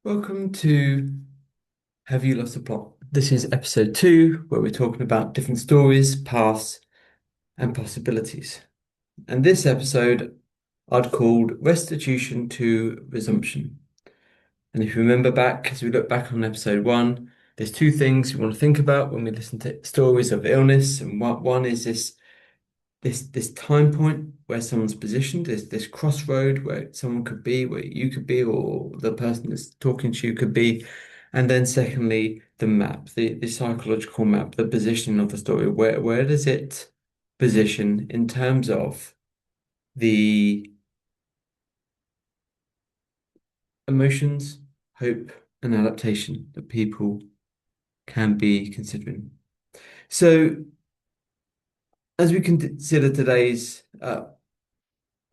Welcome to Have You Lost the Plot? This is episode 2, where we're talking about different stories, paths, and possibilities. And this episode I'd called Restitution to Resumption. And if you remember back, as we look back on episode 1, there's two things we want to think about when we listen to stories of illness. And one is this time point where someone's positioned, this crossroad where someone could be, where you could be, or the person that's talking to you could be. And then secondly, the map, the psychological map, the positioning of the story. Where does it position in terms of the emotions, hope, and adaptation that people can be considering? So as we consider today's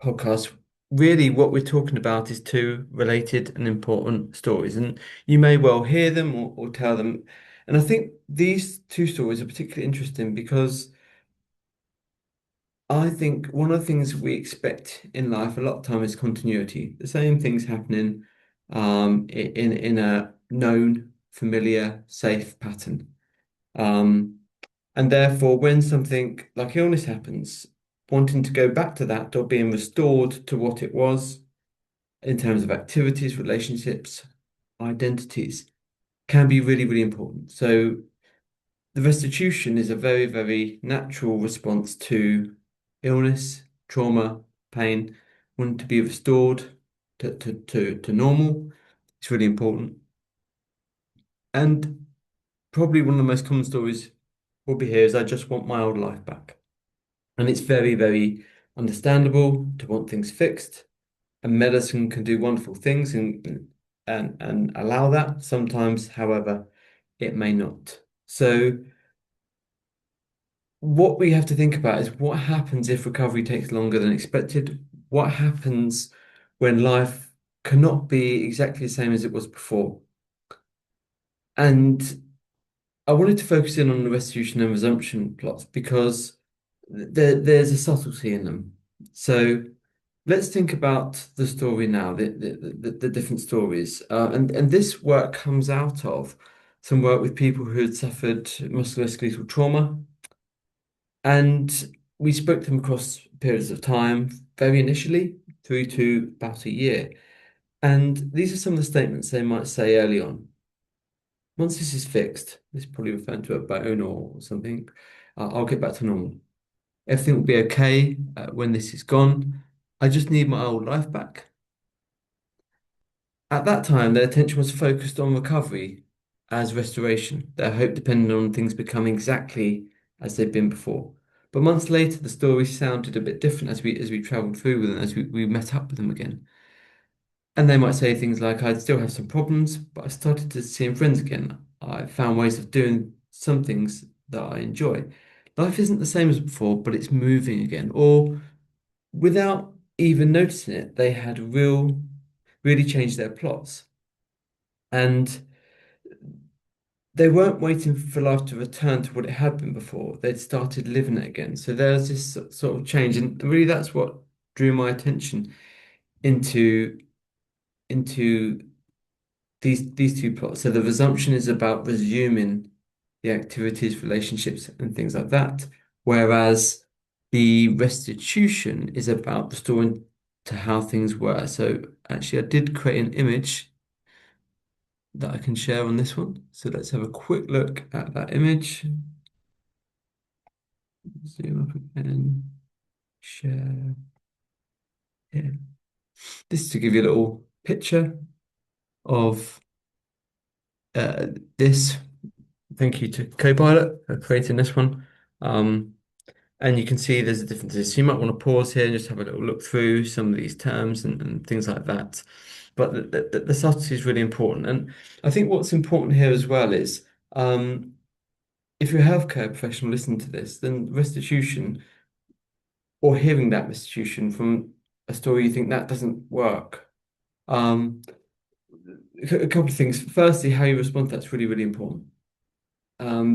podcast, really what we're talking about is two related and important stories, and you may well hear them or tell them. And I think these two stories are particularly interesting because I think one of the things we expect in life a lot of time is continuity, the same things happening in a known, familiar, safe pattern. Um, and therefore, when something like illness happens, wanting to go back to that or being restored to what it was in terms of activities, relationships, identities can be really, really important. So the restitution is a very, very natural response to illness, trauma, pain, wanting to be restored to normal. It's really important. And probably one of the most common stories will be here is I just want my old life back. And it's very, very understandable to want things fixed. And medicine can do wonderful things and allow that. Sometimes, however, it may not. So what we have to think about is what happens if recovery takes longer than expected? What happens when life cannot be exactly the same as it was before? And I wanted to focus in on the restitution and resumption plots because there's a subtlety in them. So let's think about the story now, the different stories. And this work comes out of some work with people who had suffered musculoskeletal trauma. And we spoke to them across periods of time, very initially, through to about a year. And these are some of the statements they might say early on. Once this is fixed, this is probably referring to a bone or something, I'll get back to normal. Everything will be okay when this is gone. I just need my old life back. At that time, their attention was focused on recovery as restoration. Their hope depended on things becoming exactly as they'd been before. But months later, the story sounded a bit different as we travelled through with them, as we met up with them again. And they might say things like, I'd still have some problems, but I started to see friends again. I found ways of doing some things that I enjoy. Life isn't the same as before, but it's moving again. Or without even noticing it, they had really changed their plots. And they weren't waiting for life to return to what it had been before. They'd started living it again. So there was this sort of change. And really that's what drew my attention into into these two plots. So the resumption is about resuming the activities, relationships, and things like that. Whereas the restitution is about restoring to how things were. So actually I did create an image that I can share on this one. So let's have a quick look at that image. Zoom up again, share here. This is to give you a little picture of uh, this. Thank you to Copilot for creating this one. Um, and you can see there's a differences. So you might want to pause here and just have a little look through some of these terms and things like that. But the subtlety is really important. And I think what's important here as well is if you're a healthcare professional listening to this, then restitution or hearing that restitution from a story you think that doesn't work. Um, a couple of things. Firstly, how you respond to that's really, really important.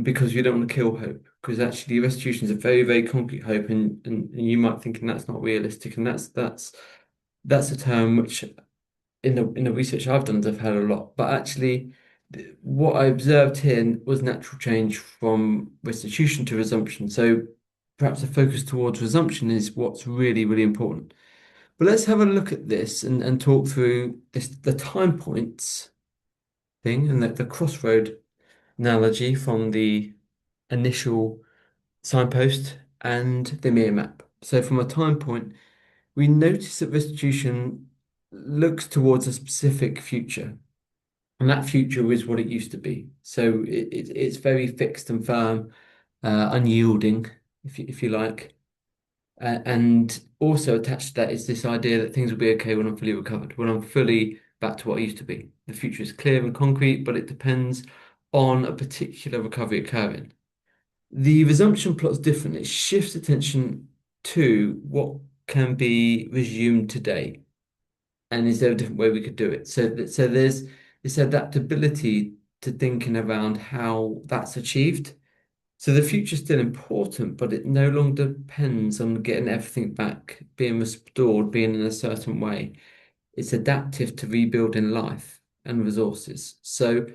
Because you don't want to kill hope. Because actually, restitution is a very, very concrete hope, and you might think that's not realistic, and that's a term which in the research I've done, I've had a lot, but actually, what I observed here was natural change from restitution to resumption. So perhaps a focus towards resumption is what's really, really important. But let's have a look at this and talk through this the time points thing and the crossroad analogy from the initial signpost and the mirror map. So from a time point, we notice that restitution looks towards a specific future, and that future is what it used to be. So it's very fixed and firm, unyielding, if you like. And also attached to that is this idea that things will be okay when I'm fully recovered, when I'm fully back to what I used to be. The future is clear and concrete, but it depends on a particular recovery occurring. The resumption plot's different. It shifts attention to what can be resumed today. And is there a different way we could do it? So there's this adaptability to thinking around how that's achieved. So the future's still important, but it no longer depends on getting everything back, being restored, being in a certain way. It's adaptive to rebuilding life and resources. So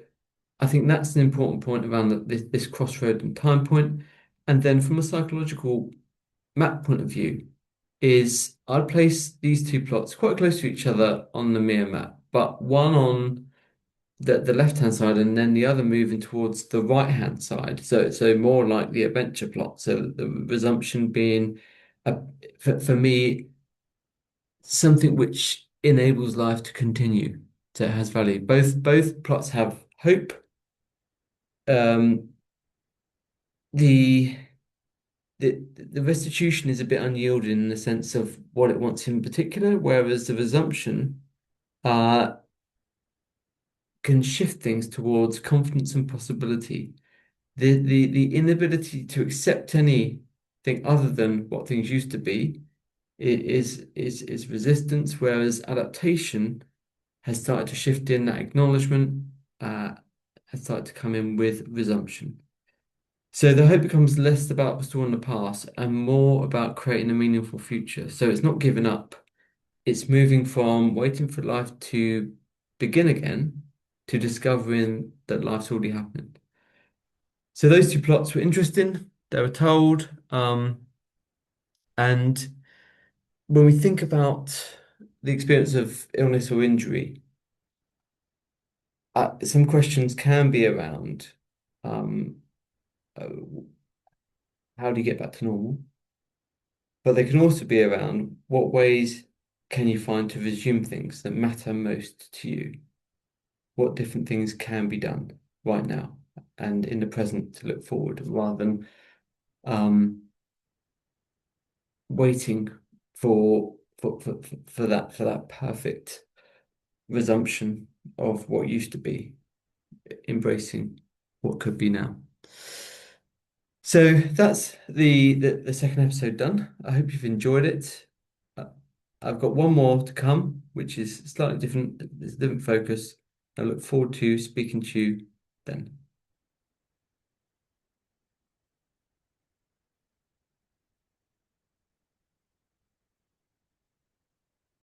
I think that's an important point around this crossroad and time point. And then from a psychological map point of view, is I'd place these two plots quite close to each other on the mirror map, but one on the left-hand side and then the other moving towards the right-hand side. So more like the adventure plot. So the resumption being a, for me something which enables life to continue. So it has value. Both plots have hope. Um, the the restitution is a bit unyielding in the sense of what it wants in particular, whereas the resumption uh, can shift things towards confidence and possibility. The inability to accept anything other than what things used to be is resistance, whereas adaptation has started to shift in that acknowledgement, has started to come in with resumption. So the hope becomes less about restoring the past and more about creating a meaningful future. So it's not giving up. It's moving from waiting for life to begin again to discovering that life's already happened. So those two plots were interesting. They were told. And when we think about the experience of illness or injury, some questions can be around um, uh, how do you get back to normal? But they can also be around what ways can you find to resume things that matter most to you? What different things can be done right now and in the present to look forward rather than um, waiting for for that perfect resumption of what used to be, embracing what could be now. So that's the second episode done. I hope you've enjoyed it. Uh, I've got one more to come, which is slightly different. It's a different focus. I look forward to speaking to you then.